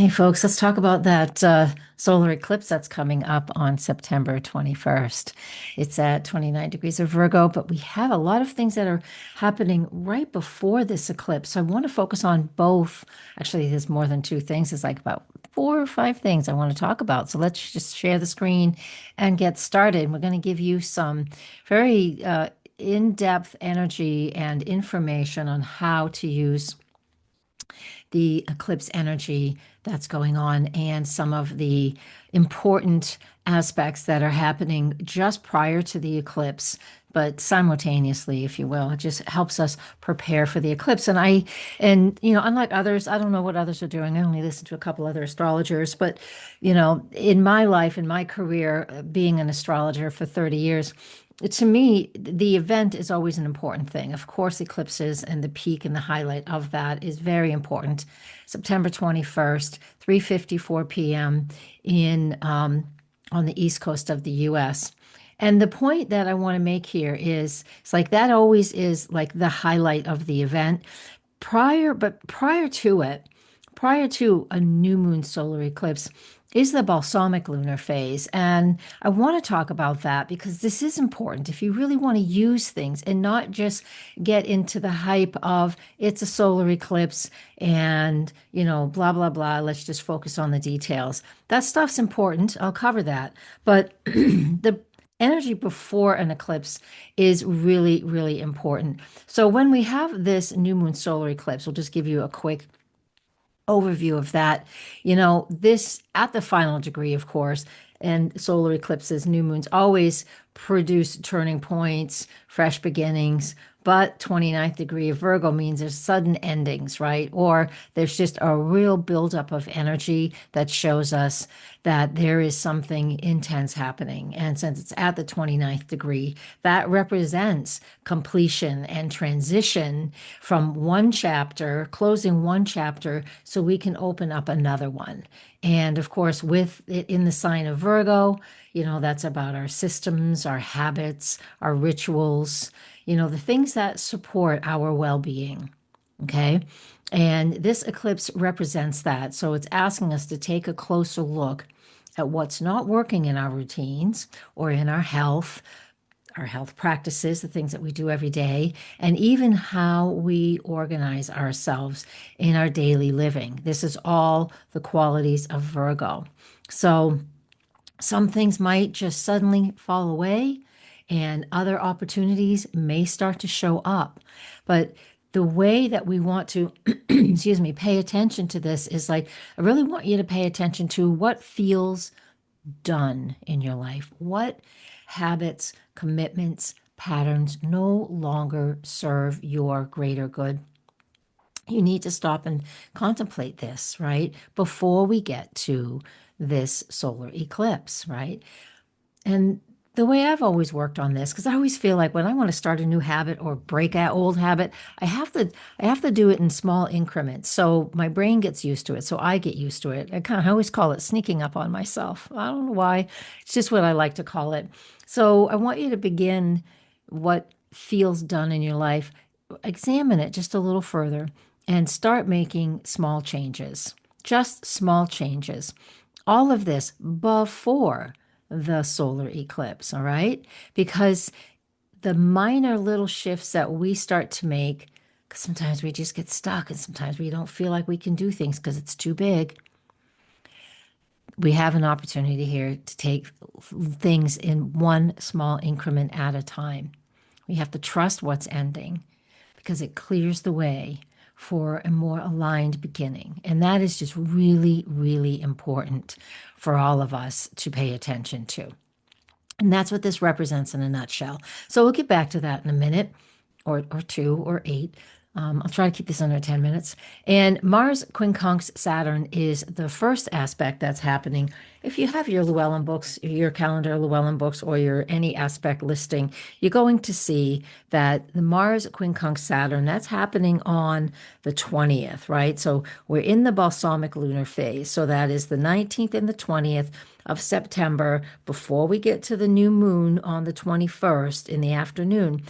Hey folks, let's talk about that solar eclipse that's coming up on September 21st. It's at 29 degrees of Virgo, but we have a lot of things that are happening right before this eclipse. So I want to focus on both. Actually, there's more than two things. There's like about four or five things I want to talk about. So let's just share the screen and get started. We're going to give you some very in-depth energy and information on how to use the eclipse energy that's going on and some of the important aspects that are happening just prior to the eclipse, but simultaneously, if you will. It just helps us prepare for the eclipse. Unlike others, I don't know what others are doing. I only listen to a couple other astrologers, but, in my life, in my career, being an astrologer for 30 years, to me, the event is always an important thing. Of course, eclipses and the peak and the highlight of that is very important. September 21st, 3:54 p.m. in on the east coast of the U.S. And the point that I want to make here is it's like that always is like the highlight of the event. Prior to it, prior to a new moon solar eclipse, is the balsamic lunar phase. And I want to talk about that because this is important if you really want to use things and not just get into the hype of it's a solar eclipse and, blah, blah, blah. Let's just focus on the details. That stuff's important. I'll cover that. But the energy before an eclipse is really, really important. So when we have this new moon solar eclipse, we'll just give you a quick overview of that. This at the final degree, of course, and solar eclipses, new moons always produce turning points, fresh beginnings. But 29th degree of Virgo means there's sudden endings, right? Or there's just a real buildup of energy that shows us that there is something intense happening. And since it's at the 29th degree, that represents completion and transition from one chapter, closing one chapter, so we can open up another one. And of course, with it in the sign of Virgo, that's about our systems, our habits, our rituals, the things that support our well-being. Okay. And this eclipse represents that. So it's asking us to take a closer look at what's not working in our routines or in our health practices, the things that we do every day, and even how we organize ourselves in our daily living. This is all the qualities of Virgo. So some things might just suddenly fall away and other opportunities may start to show up. But the way that we want to, excuse me, pay attention to this is like, I really want you to pay attention to what feels done in your life. What habits, commitments, patterns no longer serve your greater good. You need to stop and contemplate this, right? Before we get to this solar eclipse, right? And the way I've always worked on this, because I always feel like when I want to start a new habit or break an old habit, I have to do it in small increments. So my brain gets used to it. So I get used to it. I always call it sneaking up on myself. I don't know why. It's just what I like to call it. So I want you to begin what feels done in your life. Examine it just a little further and start making small changes. Just small changes. All of this before the solar eclipse, all right? Because the minor little shifts that we start to make, because sometimes we just get stuck and sometimes we don't feel like we can do things because it's too big. We have an opportunity here to take things in one small increment at a time. We have to trust what's ending because it clears the way for a more aligned beginning. And that is just really, really important for all of us to pay attention to. And that's what this represents in a nutshell. So we'll get back to that in a minute or two or eight. I'll try to keep this under 10 minutes. And Mars quincunx Saturn is the first aspect that's happening. If you have your Llewellyn books, your calendar Llewellyn books, or your any aspect listing, you're going to see that the Mars quincunx Saturn, that's happening on the 20th, right? So we're in the balsamic lunar phase. So that is the 19th and the 20th of September before we get to the new moon on the 21st in the afternoon.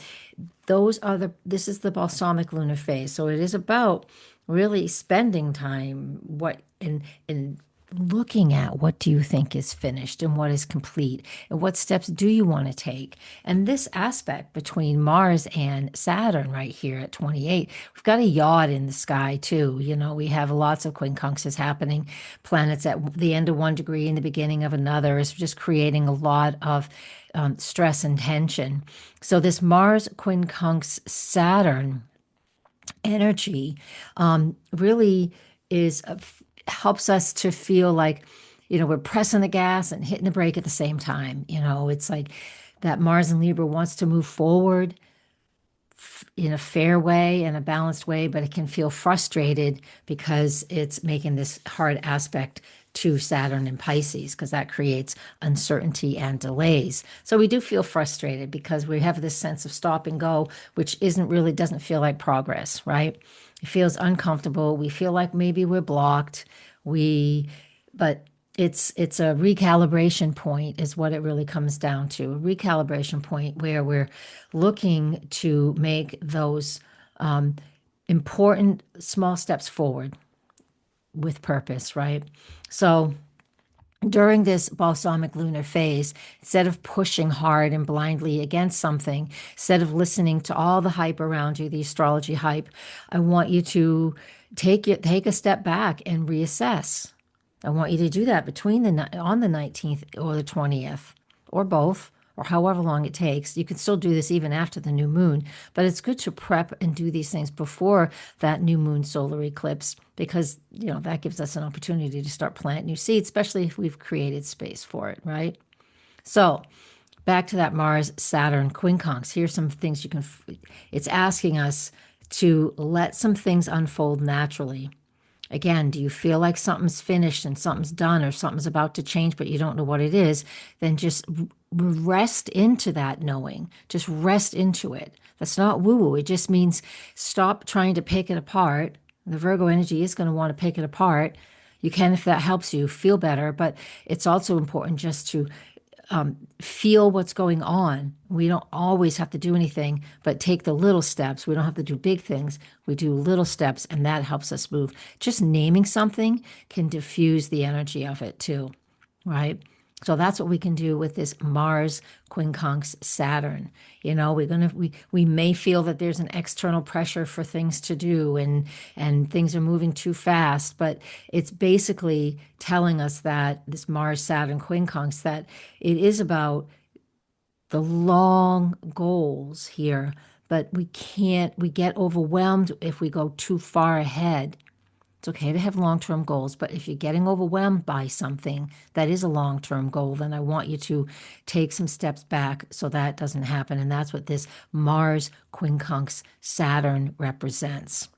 This is the balsamic lunar phase. So it is about really spending time in looking at what do you think is finished and what is complete and what steps do you want to take. And this aspect between Mars and Saturn right here at 28, we've got a yacht in the sky too. We have lots of quincunxes happening, planets at the end of 1 degree and the beginning of another is just creating a lot of stress and tension. So this Mars quincunx Saturn energy really helps us to feel like, we're pressing the gas and hitting the brake at the same time. It's like that Mars in Libra wants to move forward in a fair way and a balanced way, but it can feel frustrated because it's making this hard aspect to Saturn and Pisces, because that creates uncertainty and delays. So we do feel frustrated because we have this sense of stop and go, which doesn't feel like progress, right? It feels uncomfortable. We feel like maybe we're blocked. But it's a recalibration point is what it really comes down to. A recalibration point where we're looking to make those important small steps forward with purpose, right? So during this balsamic lunar phase, instead of pushing hard and blindly against something, instead of listening to all the hype around you, the astrology hype, I want you to take a step back and reassess. I want you to do that on the 19th or the 20th, or both, or however long it takes. You can still do this even after the new moon, but it's good to prep and do these things before that new moon solar eclipse, because that gives us an opportunity to start planting new seeds, especially if we've created space for it, right? So back to that Mars Saturn quincunx. Here's some things it's asking us to let some things unfold naturally. Again, do you feel like something's finished and something's done or something's about to change, but you don't know what it is? Then just rest into that knowing. Just rest into it. That's not woo-woo. It just means stop trying to pick it apart. The Virgo energy is going to want to pick it apart. You can, if that helps you, feel better, but it's also important just to feel what's going on. We don't always have to do anything, but take the little steps. We don't have to do big things. We do little steps, and that helps us move. Just naming something can diffuse the energy of it too, right? So that's what we can do with this Mars quincunx Saturn. We may feel that there's an external pressure for things to do and things are moving too fast, but it's basically telling us that this Mars Saturn quincunx, that it is about the long goals here, but we get overwhelmed if we go too far ahead. It's okay to have long-term goals, but if you're getting overwhelmed by something that is a long-term goal, then I want you to take some steps back so that doesn't happen. And that's what this Mars quincunx Saturn represents.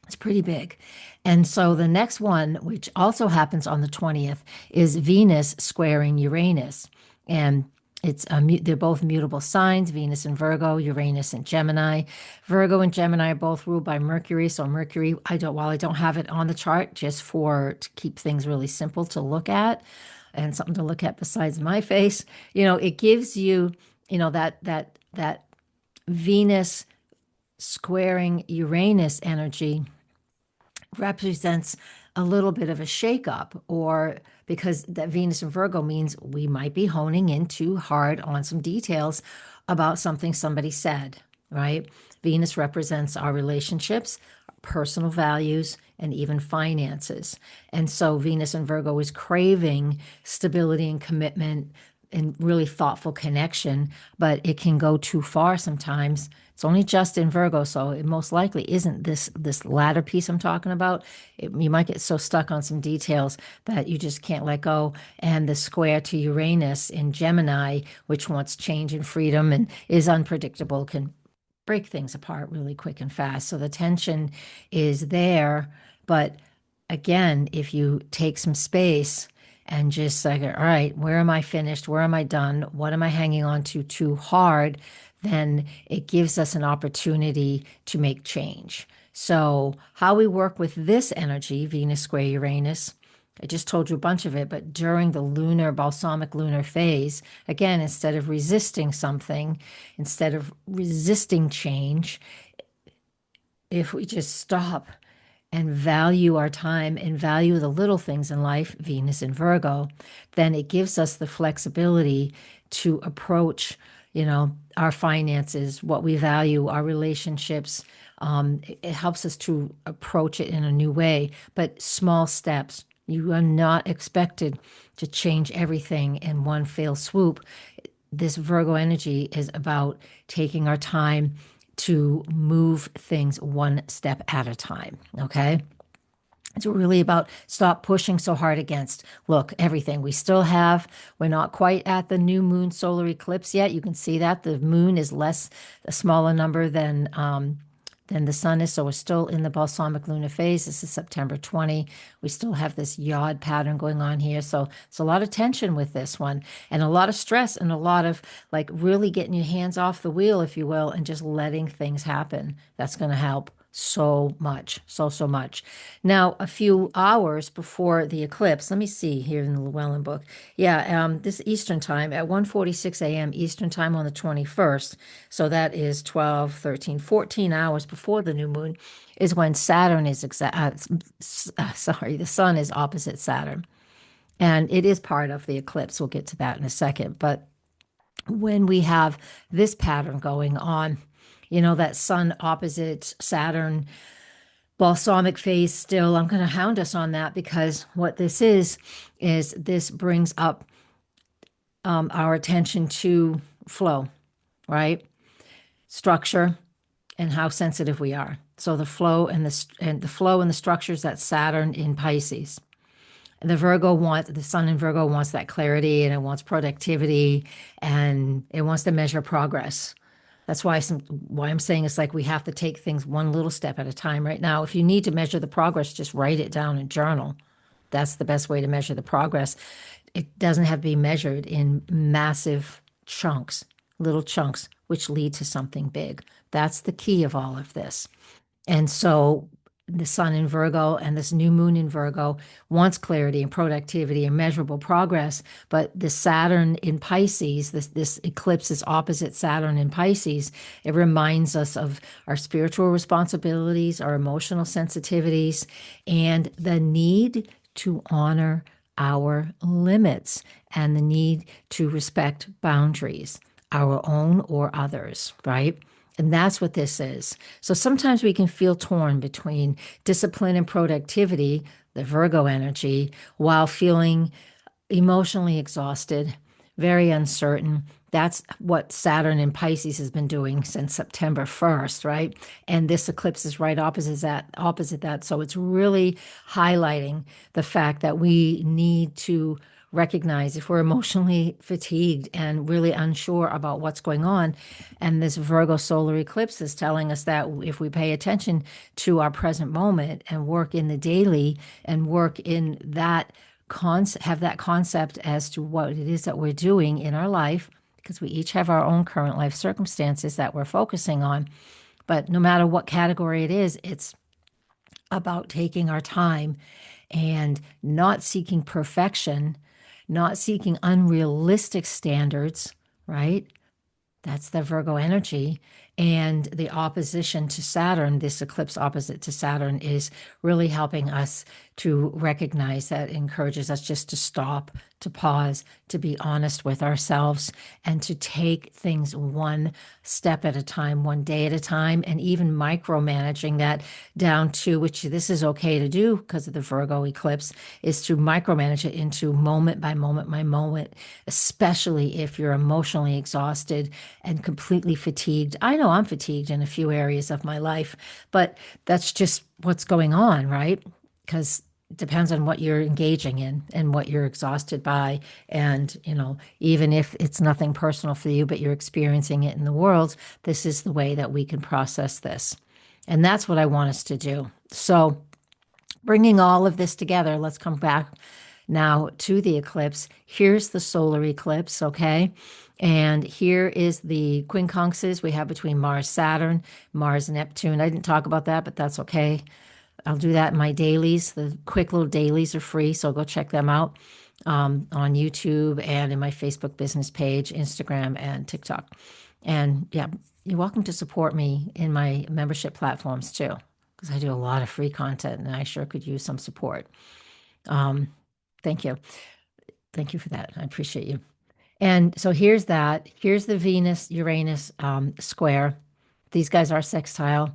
It's pretty big. And so the next one, which also happens on the 20th, is Venus squaring Uranus. And they're both mutable signs, Venus and Virgo, Uranus and Gemini. Virgo and Gemini are both ruled by Mercury. So Mercury, while I don't have it on the chart, just to keep things really simple to look at and something to look at besides my face, it gives you, that Venus squaring Uranus energy represents a little bit of a shakeup, or because that Venus and Virgo means we might be honing in too hard on some details about something somebody said, right? Venus represents our relationships, personal values, and even finances. And so Venus and Virgo is craving stability and commitment and really thoughtful connection, but it can go too far sometimes. It's only just in Virgo, so it most likely isn't this latter piece I'm talking about. You might get so stuck on some details that you just can't let go. And the square to Uranus in Gemini, which wants change and freedom and is unpredictable, can break things apart really quick and fast. So the tension is there, but again, if you take some space and just like, all right, where am I finished? Where am I done? What am I hanging on to too hard? Then it gives us an opportunity to make change. So how we work with this energy, Venus square Uranus, I just told you a bunch of it, but during the balsamic lunar phase, again, instead of resisting something, instead of resisting change, if we just stop and value our time and value the little things in life, Venus in Virgo, then it gives us the flexibility to approach, our finances, what we value, our relationships. It helps us to approach it in a new way, but small steps. You are not expected to change everything in one fell swoop. This Virgo energy is about taking our time to move things one step at a time. Okay. It's really about stop pushing so hard against. Look, everything we still have, we're not quite at the new moon solar eclipse yet. You can see that the moon is a smaller number than the sun is. So we're still in the balsamic lunar phase. This is September 20. We still have this yod pattern going on here. So it's a lot of tension with this one and a lot of stress and a lot of like really getting your hands off the wheel, if you will, and just letting things happen. That's going to help so much, so much. Now, a few hours before the eclipse, let me see here in the Llewellyn book. Yeah, this Eastern time at 1:46 a.m. Eastern time on the 21st. So that is 12, 13, 14 hours before the new moon is when Saturn is the sun is opposite Saturn. And it is part of the eclipse. We'll get to that in a second. But when we have this pattern going on, that sun opposite Saturn, balsamic phase still, I'm going to hound us on that because what this is this brings up our attention to flow, right? Structure and how sensitive we are. So the flow and the structures that Saturn in Pisces. The sun in Virgo wants that clarity and it wants productivity and it wants to measure progress. That's why I'm saying it's like we have to take things one little step at a time right now. If you need to measure the progress, just write it down and journal. That's the best way to measure the progress. It doesn't have to be measured in massive chunks, little chunks, which lead to something big. That's the key of all of this. And so the sun in Virgo and this new moon in Virgo wants clarity and productivity and measurable progress. But the Saturn in Pisces, this eclipse is opposite Saturn in Pisces. It reminds us of our spiritual responsibilities, our emotional sensitivities, and the need to honor our limits and the need to respect boundaries, our own or others, right? And that's what this is. So sometimes we can feel torn between discipline and productivity, the Virgo energy, while feeling emotionally exhausted, very uncertain. That's what Saturn in Pisces has been doing since September 1st, right? And this eclipse is right opposite that. So it's really highlighting the fact that we need to recognize if we're emotionally fatigued and really unsure about what's going on. And this Virgo solar eclipse is telling us that if we pay attention to our present moment and work in the daily and work in that have that concept as to what it is that we're doing in our life, because we each have our own current life circumstances that we're focusing on. But no matter what category it is, it's about taking our time and not seeking perfection, not seeking unrealistic standards, right? That's the Virgo energy. And the opposition to Saturn, this eclipse opposite to Saturn, is really helping us to recognize that, encourages us just to stop, to pause, to be honest with ourselves, and to take things one step at a time, one day at a time, and even micromanaging that down to, which this is okay to do because of the Virgo eclipse, is to micromanage it into moment by moment, especially if you're emotionally exhausted and completely fatigued. I know I'm fatigued in a few areas of my life, but that's just what's going on, right? Because it depends on what you're engaging in and what you're exhausted by. And, even if it's nothing personal for you, but you're experiencing it in the world, this is the way that we can process this. And that's what I want us to do. So, bringing all of this together, let's come back now to the eclipse. Here's the solar eclipse, okay? And here is the quincunxes we have between Mars, Saturn, Mars, Neptune. I didn't talk about that, but that's okay. I'll do that in my dailies. The quick little dailies are free, so go check them out on YouTube and in my Facebook business page, Instagram, and TikTok. And yeah, you're welcome to support me in my membership platforms too. because I do a lot of free content and I sure could use some support. Um, thank you. Thank you for that. I appreciate you. And so here's that. Here's the Venus Uranus square. These guys are sextile.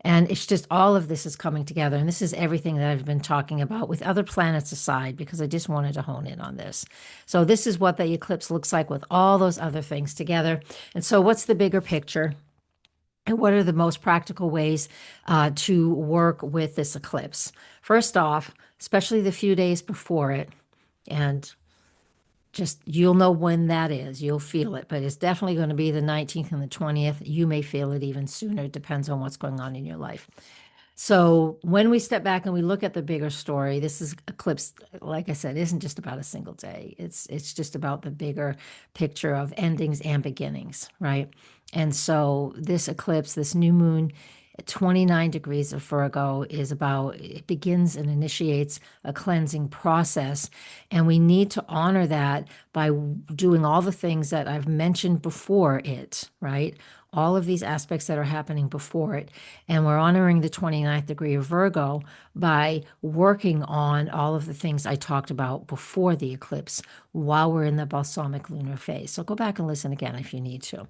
And it's just all of this is coming together. And this is everything that I've been talking about with other planets aside, because I just wanted to hone in on this. So, this is what the eclipse looks like with all those other things together. And so, what's the bigger picture? And what are the most practical ways to work with this eclipse? First off, especially the few days before it, and just you'll know when that is. You'll feel it, but it's definitely going to be the 19th and the 20th. You may feel it even sooner. It depends on what's going on in your life. So when we step back and we look at the bigger story, this is eclipse, like I said, isn't just about a single day. It's just about the bigger picture of endings and beginnings, right? And so this eclipse, this new moon at 29 degrees of Virgo is about, it begins and initiates a cleansing process. And we need to honor that by doing all the things that I've mentioned before it, right? All of these aspects that are happening before it. And we're honoring the 29th degree of Virgo by working on all of the things I talked about before the eclipse while we're in the balsamic lunar phase. So go back and listen again if you need to.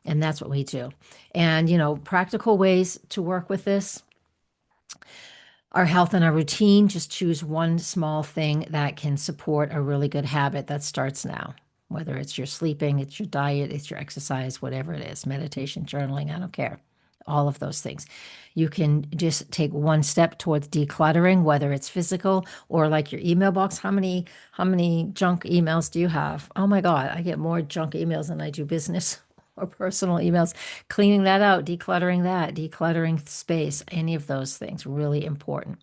And that's what we do. And, practical ways to work with this, our health and our routine. Just choose one small thing that can support a really good habit that starts now. Whether it's your sleeping, it's your diet, it's your exercise, whatever it is, meditation, journaling, I don't care. All of those things. You can just take one step towards decluttering, whether it's physical or like your email box. How many junk emails do you have? Oh my God, I get more junk emails than I do business or personal emails. Cleaning that out, decluttering space, any of those things, really important.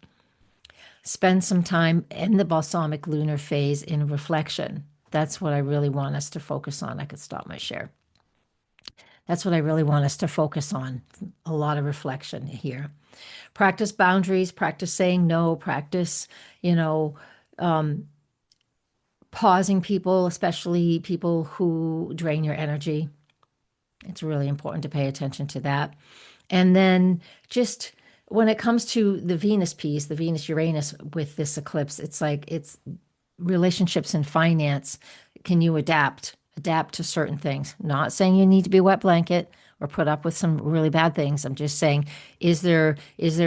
Spend some time in the balsamic lunar phase in reflection. That's what I really want us to focus on. I could stop my share. That's what I really want us to focus on. A lot of reflection here. Practice boundaries, practice saying no, practice, you know, pausing people, especially people who drain your energy. It's really important to pay attention to that. And then just when it comes to the Venus piece, the Venus Uranus with this eclipse, it's like it's relationships and finance. Can you adapt to certain things? Not saying you need to be a wet blanket or put up with some really bad things. I'm just saying, is there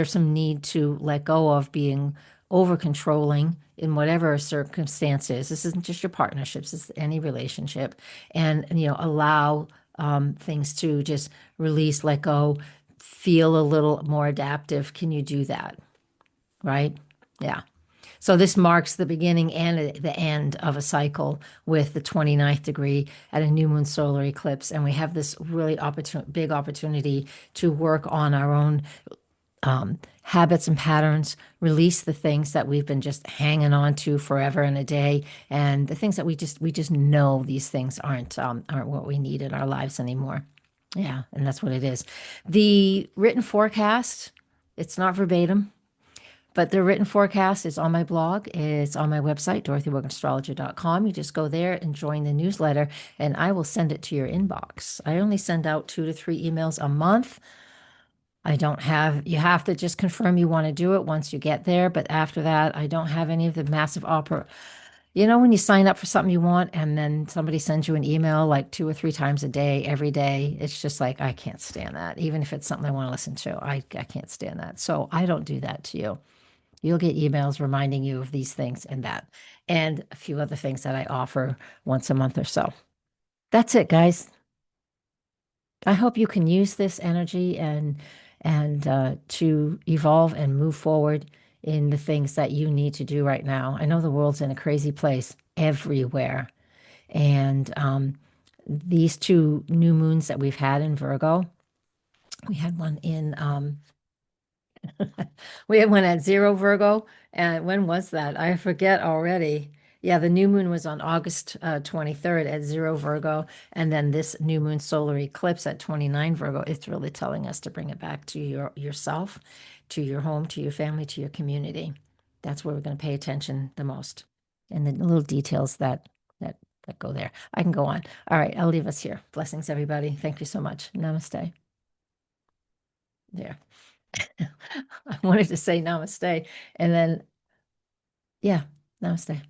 some need to let go of being over controlling in whatever circumstances? This isn't just your partnerships, it's any relationship. And allow things to just release, let go, feel a little more adaptive. Can you do that? Right? Yeah. So this marks the beginning and the end of a cycle with the 29th degree at a new moon solar eclipse. And we have this really big opportunity to work on our own habits and patterns, release the things that we've been just hanging on to forever and a day, and the things that we just know these things aren't what we need in our lives anymore. Yeah, and that's what it is. The written forecast, it's not verbatim. But the written forecast is on my blog. It's on my website, dorothyworkastrologer.com. You just go there and join the newsletter, and I will send it to your inbox. I only send out 2 to 3 emails a month. You have to just confirm you want to do it once you get there. But after that, I don't have any of the massive offer. When you sign up for something you want and then somebody sends you an email like 2 or 3 times a day, every day, it's just like, I can't stand that. Even if it's something I want to listen to, I can't stand that. So I don't do that to you. You'll get emails reminding you of these things and that, and a few other things that I offer once a month or so. That's it, guys. I hope you can use this energy and to evolve and move forward in the things that you need to do right now. I know the world's in a crazy place everywhere, and these 2 new moons that we've had in Virgo, we had one in we had one at 0 Virgo. And when was that? I forget already. Yeah, the new moon was on August 23rd at 0 Virgo. And then this new moon solar eclipse at 29 Virgo. It's really telling us to bring it back to yourself, to your home, to your family, to your community. That's where we're going to pay attention the most. And the little details that that go there. I can go on. All right, I'll leave us here. Blessings, everybody. Thank you so much. Namaste. There. I wanted to say namaste, and then, yeah, namaste.